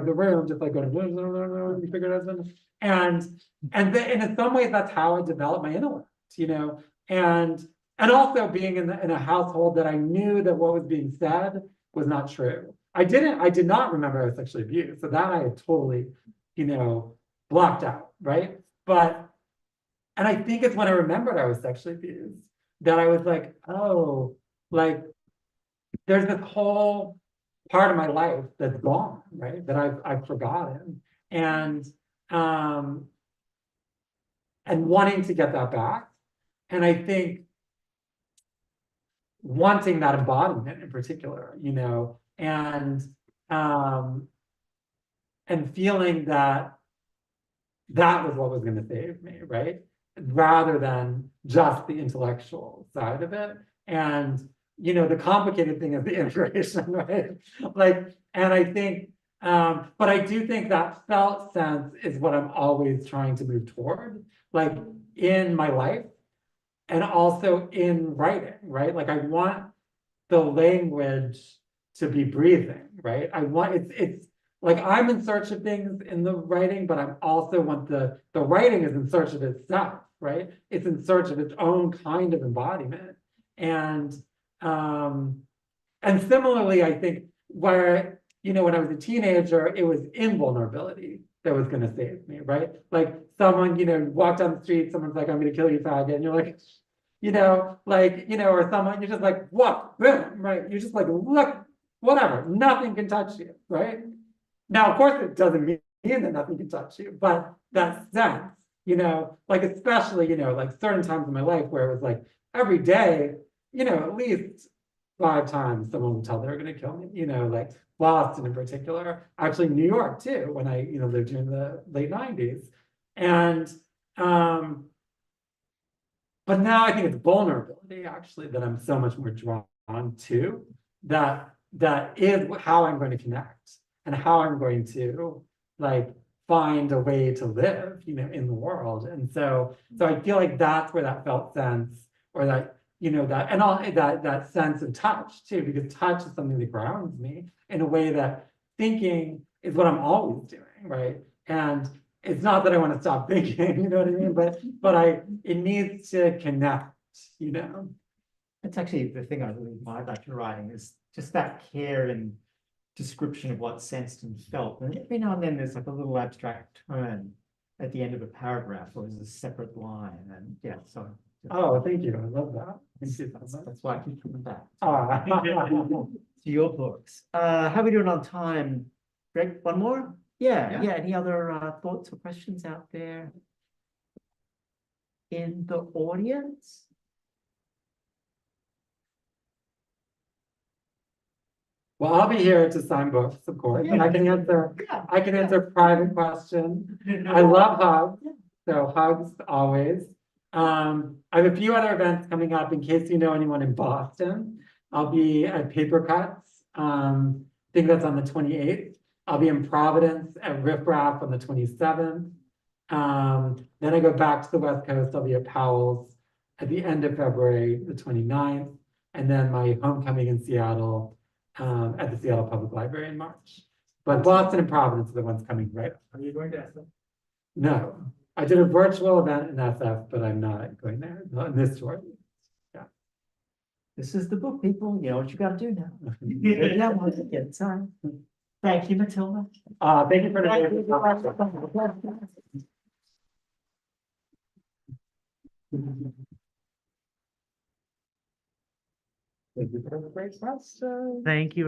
the room, just like going, you figure it out. And in some ways, that's how I developed my intellect, and also being in a household that I knew that what was being said was not true. I did not remember I was sexually abused. So that I had totally, blocked out, right? And I think it's when I remembered I was sexually abused that I was like, oh, like there's this whole part of my life that's gone, right? That I've forgotten. And wanting to get that back. And I think wanting that embodiment in particular, and feeling that was what was going to save me, right? Rather than just the intellectual side of it. And, the complicated thing is the integration, right? And I think, but I do think that felt sense is what I'm always trying to move toward, like in my life and also in writing, right? Like I want the language to be breathing, right? I want, it's like I'm in search of things in the writing, but I'm also want the writing is in search of itself, right? It's in search of its own kind of embodiment. And similarly, I think where, when I was a teenager, it was invulnerability that was going to save me, right? Like someone, walked down the street, someone's like, I'm going to kill you, faggot. And you're like, or someone, you're just like, what? Right? You're just like, look, whatever, nothing can touch you, right? Now, of course, it doesn't mean that nothing can touch you, but that sense, like especially, like certain times in my life where it was like every day, at least 5 times someone would tell they were going to kill me, like Boston in particular, actually New York too, when I, lived in the late 90s. And, but now I think it's vulnerability actually that I'm so much more drawn to, that is how I'm going to connect and how I'm going to like find a way to live, in the world. And so I feel like that's where that felt sense, or that, that, and all that sense of touch too, because touch is something that grounds me in a way that thinking is what I'm always doing, right? And it's not that I want to stop thinking, you know what I mean? But it needs to connect, That's actually the thing I really admire about your writing, is just that care and description of what sensed and felt. And every now and then there's like a little abstract turn at the end of a paragraph, or there's a separate line. And yeah, so. Oh, thank you. I love that. Thank you. That's why I keep coming back Ah. to your books. How are we doing on time? Greg, one more? Yeah. Any other thoughts or questions out there in the audience? Well, I'll be here to sign books, of course. Yeah. I can answer private questions. I love hugs, so hugs always. I have a few other events coming up in case you know anyone in Boston. I'll be at Paper Cuts. I think that's on the 28th. I'll be in Providence at Riff Raff on the 27th. Then I go back to the West Coast. I'll be at Powell's at the end of February, the 29th. And then my homecoming in Seattle at the Seattle Public Library in March. But Boston and Providence are the ones coming right up. Are you going to SF? No, I did a virtual event in SF, but I'm not going there, not in this tour. Yeah. This is the book, people. You know what you got to do now. Yeah, once again, time. Thank you, Matilda. Thank you for the. Thank you for the great question. Thank you.